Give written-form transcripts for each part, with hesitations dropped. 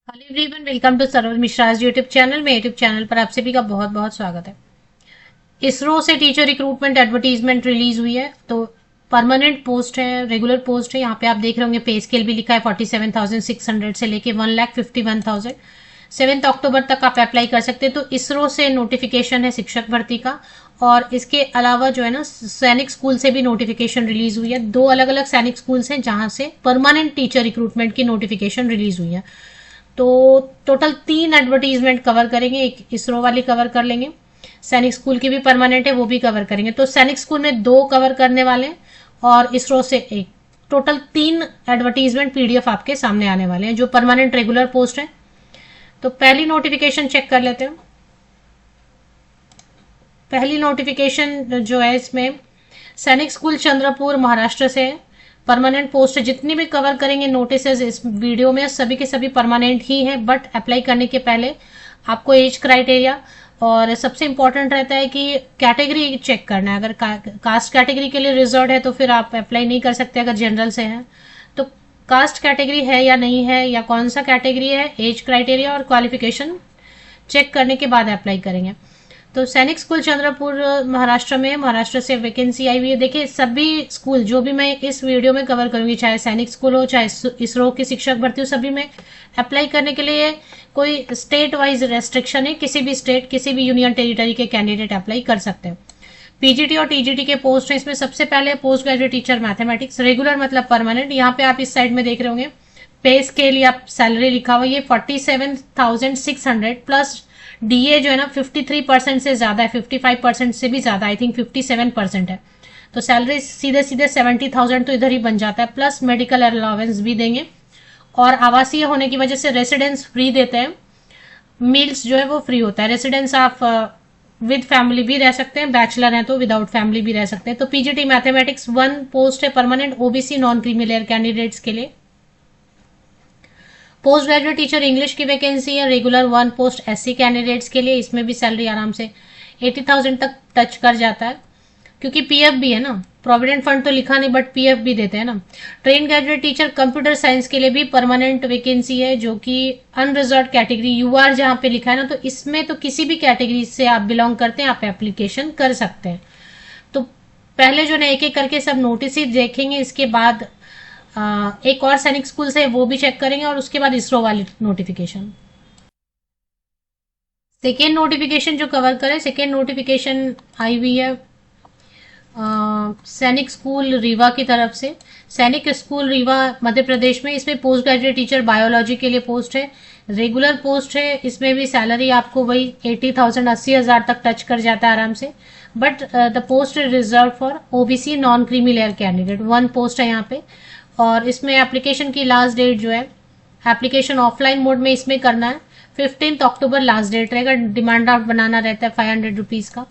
Hello everyone, welcome to Saroj Mishra's YouTube channel में। YouTube channel पर आप सभी का बहुत बहुत स्वागत है। इसरो से टीचर रिक्रूटमेंट एडवर्टीजमेंट रिलीज हुई है। तो परमानेंट पोस्ट है, रेगुलर पोस्ट है। यहाँ पे आप देख रहे होंगे पे स्केल भी लिखा है 47,600 से लेके 1,51,000। 7 अक्टूबर तक आप अप्लाई कर सकते हैं। तो इसरो से नोटिफिकेशन है शिक्षक भर्ती का। और इसके अलावा जो है ना, सैनिक स्कूल से भी नोटिफिकेशन रिलीज हुई है। दो अलग अलग सैनिक स्कूल्स हैं जहां से परमानेंट टीचर रिक्रूटमेंट की नोटिफिकेशन रिलीज हुई है। तो टोटल 3 एडवर्टीजमेंट कवर करेंगे। एक इसरो वाली कवर कर लेंगे, सैनिक स्कूल की भी परमानेंट है वो भी कवर करेंगे। तो सैनिक स्कूल में 2 कवर करने वाले हैं और इसरो से एक। टोटल 3 एडवर्टीजमेंट पीडीएफ आपके सामने आने वाले हैं जो परमानेंट रेगुलर पोस्ट है। तो पहली नोटिफिकेशन चेक कर लेते हैं। पहली नोटिफिकेशन जो है इसमें सैनिक स्कूल चंद्रपुर महाराष्ट्र से है। परमानेंट पोस्ट जितनी भी कवर करेंगे नोटिस इस वीडियो में सभी के सभी परमानेंट ही है। बट अप्लाई करने के पहले आपको एज क्राइटेरिया और सबसे इंपॉर्टेंट रहता है कि कैटेगरी चेक करना है। अगर कास्ट कैटेगरी के लिए रिजर्व है तो फिर आप अप्लाई नहीं कर सकते। अगर जनरल से है तो कास्ट कैटेगरी है या नहीं है या कौन सा कैटेगरी है, एज क्राइटेरिया और क्वालिफिकेशन चेक करने के बाद अप्लाई करेंगे। तो सैनिक स्कूल चंद्रपुर महाराष्ट्र में, महाराष्ट्र से वैकेंसी आई हुई है। देखिए सभी स्कूल जो भी मैं इस वीडियो में कवर करूंगी, चाहे सैनिक स्कूल हो चाहे इसरो की शिक्षक भर्ती हो, सभी में अप्लाई करने के लिए कोई स्टेट वाइज रेस्ट्रिक्शन है। किसी भी स्टेट, किसी भी यूनियन टेरिटरी के कैंडिडेट अप्लाई कर सकते हैं। पीजीटी और टीजीटी के पोस्ट है। इसमें सबसे पहले post graduate teacher mathematics, regular मतलब परमानेंट। यहाँ पे आप इस साइड में देख रहे होंगे पे स्केल या सैलरी लिखा हुआ, ये 47,600 प्लस डीए जो है ना 53% से ज्यादा है, 55% से भी ज्यादा, आई थिंक 57% है। तो सैलरी सीधे सीधे 70,000 तो इधर ही बन जाता है। प्लस मेडिकल अलाउंस भी देंगे और आवासीय होने की वजह से रेसिडेंस फ्री देते हैं। मील्स जो है वो फ्री होता है। रेसिडेंस आप विद फैमिली भी रह सकते हैं, बैचलर हैं तो विदाउट फैमिली भी रह सकते हैं। तो पीजीटी मैथमेटिक्स 1 पोस्ट है permanent OBC non creamy layer candidates के लिए। पोस्ट ग्रेजुएट टीचर इंग्लिश की वैकेंसी है, रेगुलर 1 पोस्ट एससी कैंडिडेट्स के लिए। इसमें भी सैलरी आराम से 80,000 तक टच कर जाता है क्योंकि पीएफ भी है ना। प्रोविडेंट फंड तो लिखा नहीं बट पीएफ भी देते हैं ना। Train graduate teacher computer science के लिए भी परमानेंट वैकेंसी है जो कि अनरिजर्व कैटेगरी यूआर जहां पे लिखा है ना, तो इसमें तो किसी भी कैटेगरी से आप बिलोंग करते हैं आप एप्लीकेशन कर सकते हैं। तो पहले जो ना एक एक करके सब नोटिस ही देखेंगे, इसके बाद एक और सैनिक स्कूल से वो भी चेक करेंगे और उसके बाद इसरो वाली नोटिफिकेशन। सेकेंड नोटिफिकेशन जो कवर करे, सेकेंड नोटिफिकेशन आई हुई है सैनिक स्कूल रीवा की तरफ से। सैनिक स्कूल रीवा मध्य प्रदेश में। इसमें पोस्ट ग्रेजुएट टीचर बायोलॉजी के लिए पोस्ट है, रेगुलर पोस्ट है। इसमें भी सैलरी आपको वही 80,000 80,000 तक टच कर जाता है आराम से। But the post is reserve for OBC non creamy layer candidate. 1 post है यहाँ पे। और इसमें एप्लीकेशन की लास्ट डेट जो है, एप्लीकेशन ऑफलाइन मोड में इसमें करना है। 15 अक्टूबर लास्ट डेट रहेगा। डिमांड ड्राफ्ट बनाना रहता है 500 रुपीज का।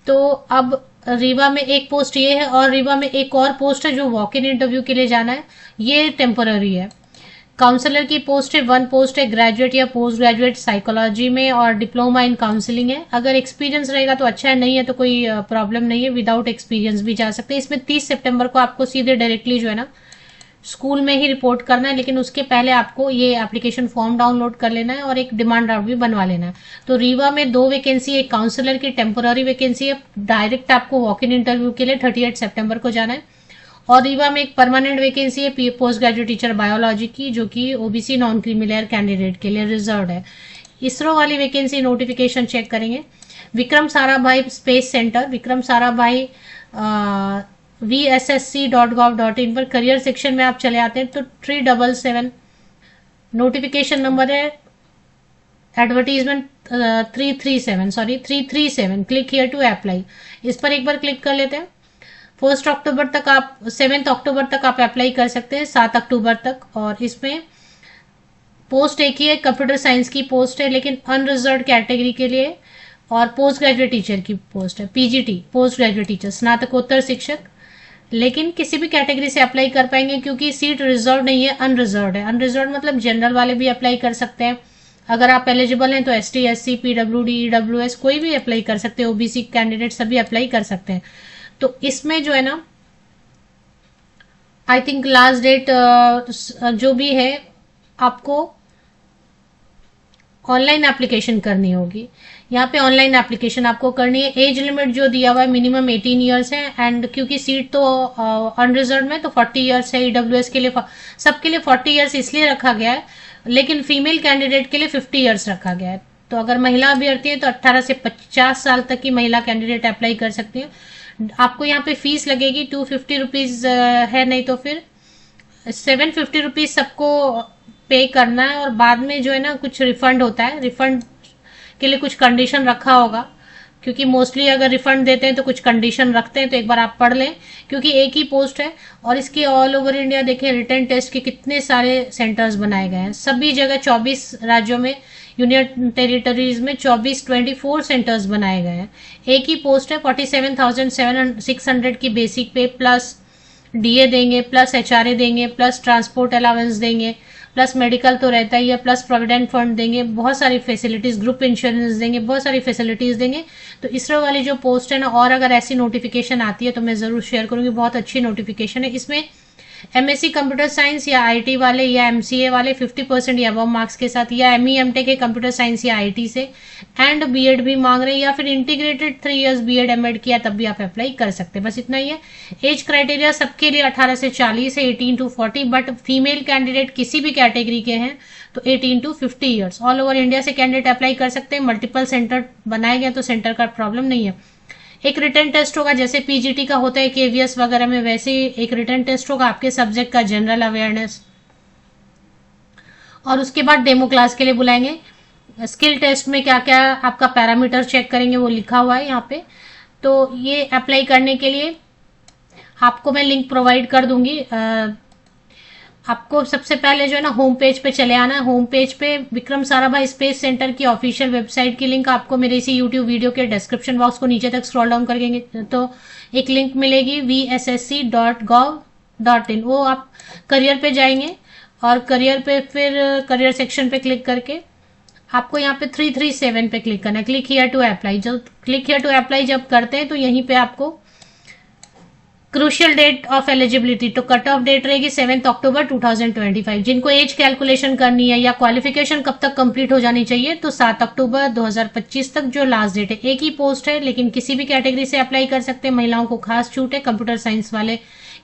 तो अब रीवा में एक पोस्ट ये है और रीवा में एक और पोस्ट है जो वॉक इन इंटरव्यू के लिए जाना है। ये टेम्पररी है। काउंसलर की पोस्ट है, 1 पोस्ट है ग्रेजुएट या पोस्ट ग्रेजुएट साइकोलॉजी में और डिप्लोमा इन काउंसलिंग है। अगर एक्सपीरियंस रहेगा तो अच्छा है, नहीं है तो कोई प्रॉब्लम नहीं है, विदाउट एक्सपीरियंस भी जा सकते हैं। इसमें 30 सितंबर को आपको सीधे डायरेक्टली जो है ना स्कूल में ही रिपोर्ट करना है, लेकिन उसके पहले आपको ये एप्लीकेशन फॉर्म डाउनलोड कर लेना है और एक डिमांड ड्राफ्ट भी बनवा लेना है। तो रीवा में 2 वैकेंसी, एक काउंसलर की टेम्पोररी वैकेंसी है, डायरेक्ट आपको वॉक इन इंटरव्यू के लिए 38 सितंबर को जाना है। और रीवा में एक परमानेंट वैकेंसी है पोस्ट ग्रेजुएट टीचर बायोलॉजी की जो कि OBC non creamy layer candidate के लिए रिजर्व है। इसरो वाली वैकेंसी नोटिफिकेशन चेक करेंगे। Vikram Sarabhai space centre, Vikram Sarabhai vssc.gov.in पर करियर सेक्शन में आप चले आते हैं तो 377 नोटिफिकेशन नंबर है। Advertisement 337 click here to apply. इस पर एक बार क्लिक कर लेते हैं। 7 अक्टूबर तक आप अप्लाई कर सकते हैं, 7 अक्टूबर तक। और इसमें पोस्ट एक ही है, कंप्यूटर साइंस की पोस्ट है लेकिन अनरिजर्व कैटेगरी के लिए। और पोस्ट ग्रेजुएट टीचर की पोस्ट है, पीजीटी पोस्ट ग्रेजुएट टीचर स्नातकोत्तर शिक्षक। लेकिन किसी भी कैटेगरी से अप्लाई कर पाएंगे क्योंकि सीट रिजर्व नहीं है, अनरिजर्व है। अनरिजर्व मतलब जनरल वाले भी अप्लाई कर सकते हैं। अगर आप एलिजिबल हैं तो एसटी एससी पीडब्ल्यूडी ईडब्ल्यूएस कोई भी अप्लाई कर सकते हैं, ओबीसी कैंडिडेट सभी अप्लाई कर सकते हैं। तो इसमें जो है ना आई थिंक लास्ट डेट जो भी है आपको ऑनलाइन एप्लीकेशन करनी होगी। यहाँ पे ऑनलाइन एप्लीकेशन आपको करनी है। एज लिमिट जो दिया हुआ है मिनिमम 18 ईयर्स है, एंड क्योंकि सीट तो अनरिजर्व में तो 40 ईयर्स है। ईडब्ल्यूएस के लिए सबके लिए 40 ईयर्स इसलिए रखा गया है, लेकिन फीमेल कैंडिडेट के लिए 50 ईयर्स रखा गया है। तो अगर महिला अभ्यर्थी है तो 18 से 50 साल तक की महिला कैंडिडेट अप्लाई कर सकती है। आपको यहाँ पे फीस लगेगी 250 रुपीज है, नहीं तो फिर 750 रुपीज सबको पे करना है। और बाद में जो है ना कुछ रिफंड होता है, रिफंड के लिए कुछ कंडीशन रखा होगा, क्योंकि मोस्टली अगर रिफंड देते हैं तो कुछ कंडीशन रखते हैं, तो एक बार आप पढ़ लें, क्योंकि एक ही पोस्ट है और इसके ऑल ओवर इंडिया देखें रिटन टेस्ट के कितने सारे सेंटर्स बनाए गए हैं। सभी जगह 24 राज्यों में, यूनियन टेरिटरीज में 24 सेंटर्स बनाए गए हैं। एक ही पोस्ट है। 47,600 की बेसिक पे प्लस डीए देंगे, प्लस एचआरए देंगे, प्लस ट्रांसपोर्ट अलाउंस देंगे, प्लस मेडिकल तो रहता ही है, प्लस प्रोविडेंट फंड देंगे, बहुत सारी फैसिलिटीज, ग्रुप इंश्योरेंस देंगे, बहुत सारी फैसिलिटीज देंगे। तो इसरो वाली जो पोस्ट है ना, और अगर ऐसी नोटिफिकेशन आती है तो मैं जरूर शेयर करूंगी। बहुत अच्छी नोटिफिकेशन है। इसमें एमएससी कंप्यूटर साइंस या आईटी वाले या एमसीए वाले 50% या अबव मार्क्स के साथ, या एमई एमटेक है कंप्यूटर साइंस या आईटी से, एंड बीएड भी मांग रहे हैं, या फिर इंटीग्रेटेड 3 इयर्स बीएड एमएड किया तब भी आप अप्लाई कर सकते हैं। बस इतना ही है। एज क्राइटेरिया सबके लिए 18 से 40 है, 18 to 40, बट फीमेल कैंडिडेट किसी भी कैटेगरी के हैं तो 18 to 50 years. All over India से कैंडिडेट अप्लाई कर सकते हैं। मल्टीपल सेंटर बनाए गए तो सेंटर का प्रॉब्लम नहीं है। एक रिटन टेस्ट होगा, जैसे पीजीटी का होता है केवीएस वगैरह में, वैसे एक रिटन टेस्ट होगा आपके सब्जेक्ट का, जनरल अवेयरनेस। और उसके बाद डेमो क्लास के लिए बुलाएंगे। स्किल टेस्ट में क्या क्या आपका पैरामीटर चेक करेंगे वो लिखा हुआ है यहाँ पे। तो ये अप्लाई करने के लिए आपको मैं लिंक प्रोवाइड कर दूंगी। आपको सबसे पहले जो है ना होम पेज पे चले आना है। होम पेज पे विक्रम साराभाई स्पेस सेंटर की ऑफिशियल वेबसाइट की लिंक आपको मेरे इसी यूट्यूब वीडियो के डिस्क्रिप्शन बॉक्स को नीचे तक स्क्रॉल डाउन करेंगे तो एक लिंक मिलेगी vssc.gov.in। वो आप करियर पे जाएंगे और करियर पे फिर करियर सेक्शन पे क्लिक करके आपको यहाँ पे 337 पे क्लिक करना है, क्लिक हियर टू अप्लाई। जब क्लिक हियर टू अप्लाई जब करते हैं तो यहीं पे आपको क्रूशियल डेट ऑफ एलिजिबिलिटी, तो कट ऑफ डेट रहेगी 7 अक्टूबर 2025। जिनको एज कैलकुलेशन करनी है या क्वालिफिकेशन कब तक कंप्लीट हो जानी चाहिए, तो 7 अक्टूबर 2025 तक जो लास्ट डेट है। एक ही पोस्ट है लेकिन किसी भी कैटेगरी से अप्लाई कर सकते हैं। महिलाओं को खास छूट है। कंप्यूटर साइंस वाले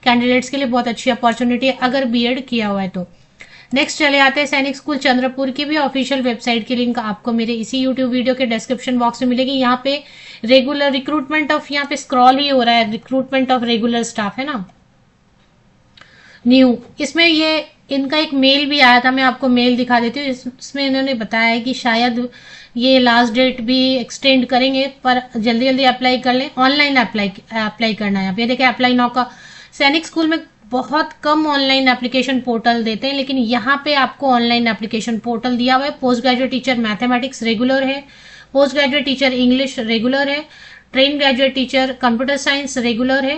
कैंडिडेट्स के लिए बहुत अच्छी अपॉर्चुनिटी है अगर बीएड किया हुआ है तो। नेक्स्ट चले आते हैं सैनिक स्कूल चंद्रपुर की भी ऑफिशियल वेबसाइट की लिंक आपको मेरे इसी यूट्यूब वीडियो के डिस्क्रिप्शन बॉक्स में मिलेगी। यहाँ पे रेगुलर रिक्रूटमेंट ऑफ, यहाँ पे स्क्रॉल ही हो रहा है, रिक्रूटमेंट ऑफ रेगुलर स्टाफ है ना, न्यू। इसमें ये इनका एक मेल भी आया था, मैं आपको मेल दिखा देती हूँ। इसमें इन्होंने बताया है कि शायद ये लास्ट डेट भी एक्सटेंड करेंगे, पर जल्दी जल्दी अप्लाई कर लें। ऑनलाइन अप्लाई करना है। ये देखिए अप्लाई नाउ का। सैनिक स्कूल में बहुत कम ऑनलाइन एप्लीकेशन पोर्टल देते हैं, लेकिन यहाँ पे आपको ऑनलाइन एप्लीकेशन पोर्टल दिया हुआ है। Post graduate teacher mathematics regular है, post graduate teacher English regular है, train graduate teacher computer science regular है,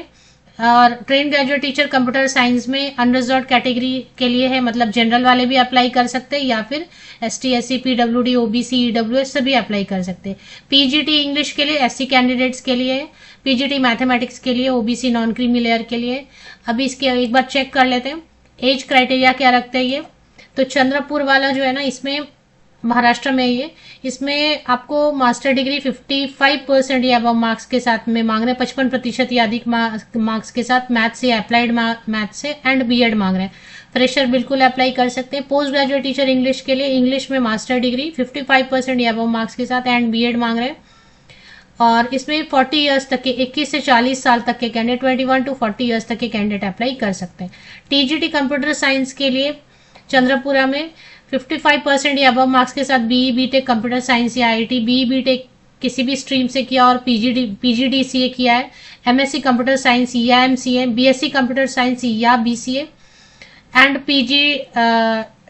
और train graduate teacher computer science में अनरिजर्व कैटेगरी के लिए है, मतलब जनरल वाले भी अप्लाई कर सकते हैं या फिर ST SC PWD OBC EWS से भी अप्लाई कर सकते हैं। पीजीटी इंग्लिश के लिए एससी कैंडिडेट्स के लिए है, पीजीटी मैथमेटिक्स के लिए, ओबीसी नॉन क्रीमी लेयर के लिए। अभी इसके एक बार चेक कर लेते हैं एज क्राइटेरिया क्या रखते हैं ये। तो चंद्रपुर वाला जो है ना, इसमें महाराष्ट्र में ये, इसमें आपको मास्टर डिग्री 55% या अबव मार्क्स के साथ में मांग रहे हैं, 55% या अधिक मार्क्स के साथ मैथ से, अप्लाइड मैथ से, एंड बीएड मांग रहे हैं। फ्रेशर बिल्कुल अप्लाई कर सकते हैं। पोस्ट ग्रेजुएट टीचर इंग्लिश के लिए, इंग्लिश में मास्टर डिग्री 55% या अबव मार्क्स के साथ एंड बीएड मांग रहे हैं। और इसमें 40 इयर्स तक के, 21 से 40 साल तक के कैंडिडेट, 21 to 40 इयर्स तक के कैंडिडेट अप्लाई कर सकते हैं। टीजीटी कंप्यूटर साइंस के लिए चंद्रपुरा में 55% या अबव मार्क्स के साथ बीई बीटेक कंप्यूटर साइंस या आईटी, बीई बीटेक किसी भी स्ट्रीम से किया और पीजीडीसीए किया है, एमएससी कंप्यूटर साइंस या एमसीए, बीएससी कंप्यूटर साइंस या BCA, and PG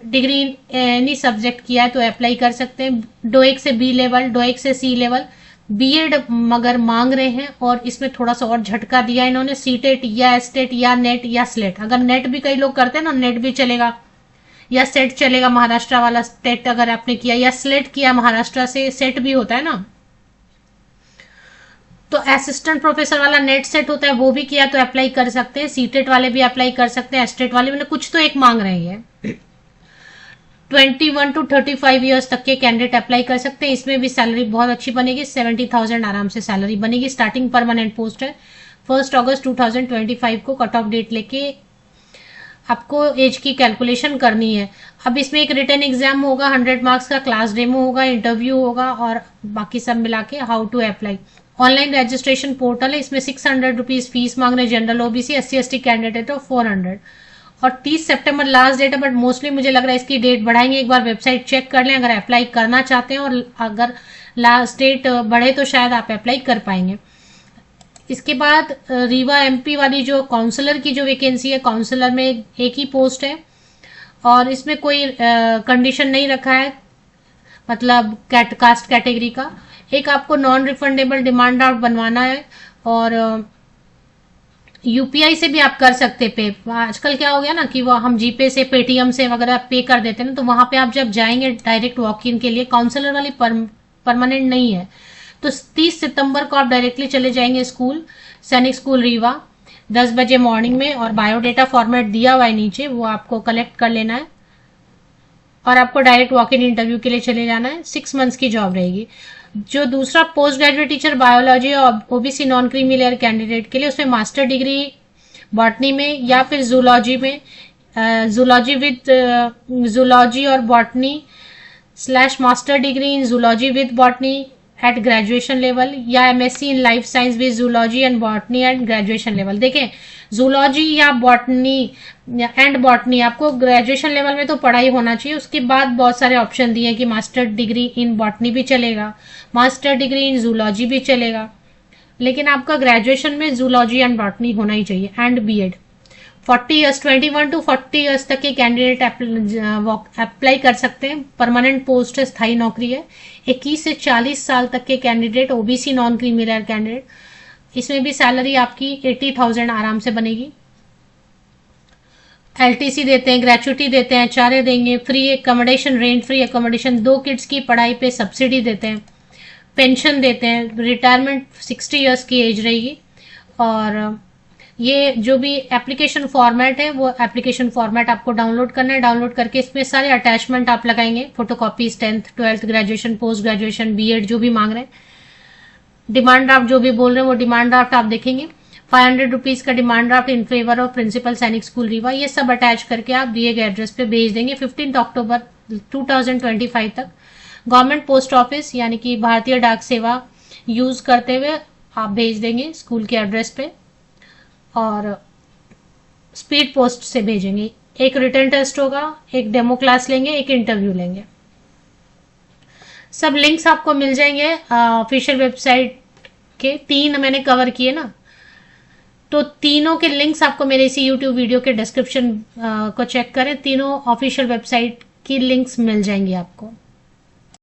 degree any subject किया है तो अप्लाई कर सकते हैं। डोएक से बी लेवल, डोएक से सी लेवल, बीएड मगर मांग रहे हैं। और इसमें थोड़ा सा और झटका दिया इन्होंने, सीटेट या एस्टेट या नेट या स्लेट। अगर नेट भी कई लोग करते हैं ना, नेट भी चलेगा या सेट चलेगा, महाराष्ट्र वाला स्टेट अगर आपने किया, या स्लेट किया महाराष्ट्र से, सेट भी होता है ना, तो असिस्टेंट प्रोफेसर वाला नेट सेट होता है, वो भी किया तो अप्लाई कर सकते हैं। सीटेट वाले भी अप्लाई कर सकते हैं, एस्टेट वाले, मतलब कुछ तो एक मांग रही है। 21 to 35 ईयर्स तक के कैंडिडेट अप्लाई कर सकते हैं। इसमें भी सैलरी बहुत अच्छी बनेगी, 70,000 आराम से सैलरी बनेगी। स्टार्टिंग परमानेंट पोस्ट है। 1 अगस्त 2025 को कट ऑफ डेट लेके आपको एज की कैलकुलेशन करनी है। अब इसमें एक रिटन एग्जाम होगा, 100 मार्क्स का, क्लास डेमो होगा, इंटरव्यू होगा और बाकी सब मिला के how to apply. Online registration portal है, इसमें 600 रुपीज फीस मांग रहे general OBC, SC ST candidate है तो 400 और 30 सितंबर लास्ट डेट है। बट मोस्टली मुझे लग रहा है इसकी डेट बढ़ाएंगे, एक बार वेबसाइट चेक कर लें अगर अप्लाई करना चाहते हैं, और अगर लास्ट डेट बढ़े तो शायद आप अप्लाई कर पाएंगे। इसके बाद रीवा MP वाली जो काउंसलर की जो वैकेंसी है, काउंसलर में एक ही पोस्ट है और इसमें कोई कंडीशन नहीं रखा है, मतलब कास्ट कैटेगरी का। एक आपको नॉन रिफंडेबल डिमांड ड्राफ्ट बनवाना है और UPI से भी आप कर सकते पे। आजकल क्या हो गया ना कि वो हम जीपे से, पेटीएम से वगैरह पे कर देते हैं ना, तो वहां पे आप जब जाएंगे डायरेक्ट वॉक इन के लिए, काउंसलर वाली परमानेंट नहीं है, तो 30 सितंबर को आप डायरेक्टली चले जाएंगे स्कूल, सैनिक स्कूल रीवा, 10 बजे मॉर्निंग में, और बायोडेटा फॉर्मेट दिया हुआ है नीचे, वो आपको कलेक्ट कर लेना है और आपको डायरेक्ट वॉक इन इंटरव्यू के लिए चले जाना है। 6 मंथ्स की जॉब रहेगी। जो दूसरा पोस्ट ग्रेजुएट टीचर बायोलॉजी और OBC non creamy layer candidate के लिए, उसमें मास्टर डिग्री बॉटनी में या फिर जूलॉजी में, जूलॉजी और botany / master degree in zoology with botany at graduation level, या MSc in life science with zoology and botany at graduation level. देखें, जूलॉजी या बॉटनी एंड बॉटनी आपको ग्रेजुएशन लेवल में तो पढ़ाई होना चाहिए। उसके बाद बहुत सारे ऑप्शन दिए कि मास्टर डिग्री इन बॉटनी भी चलेगा, मास्टर डिग्री इन जूलॉजी भी चलेगा, लेकिन आपका ग्रेजुएशन में जूलॉजी एंड बॉटनी होना ही चाहिए, and BEd। 40 years 21 to 40 years तक के कैंडिडेट अप्लाई कर सकते हैं। परमानेंट पोस्ट है, स्थायी नौकरी है। 21 से 40 साल तक के candidate, OBC non creamy layer candidate, इसमें भी सैलरी आपकी 80,000 आराम से बनेगी। LTC देते हैं, ग्रेचुटी देते हैं, HRA देंगे, free accommodation, rent free accommodation, 2 kids की पढ़ाई पे सब्सिडी देते हैं, पेंशन देते हैं, रिटायरमेंट 60 ईयर्स की एज रहेगी। और ये जो भी एप्लीकेशन फॉर्मेट है, वो एप्लीकेशन फॉर्मेट आपको डाउनलोड करना है। डाउनलोड करके इसमें सारे अटैचमेंट आप लगाएंगे, photocopies, 10th 12th graduation, post graduation, BEd जो भी मांग रहे हैं, डिमांड ड्राफ्ट जो भी बोल रहे हैं वो डिमांड ड्राफ्ट आप देखेंगे। 500 रुपीज का demand draft in favour of principal Sainik school Rewa, ये सब अटैच करके आप दिए गए एड्रेस पे भेज देंगे 15 अक्टूबर 2025 तक। गवर्नमेंट पोस्ट ऑफिस यानी कि भारतीय डाक सेवा यूज करते हुए आप भेज देंगे स्कूल के एड्रेस पे, और स्पीड पोस्ट से भेजेंगे। एक रिटन टेस्ट होगा, एक डेमो क्लास लेंगे, एक इंटरव्यू लेंगे। सब लिंक्स आपको मिल जाएंगे ऑफिशियल वेबसाइट के। 3 मैंने कवर किए ना, तो तीनों के लिंक्स आपको मेरे इसी यूट्यूब वीडियो के डिस्क्रिप्शन को चेक करें, तीनों ऑफिशियल वेबसाइट की लिंक्स मिल जाएंगी आपको।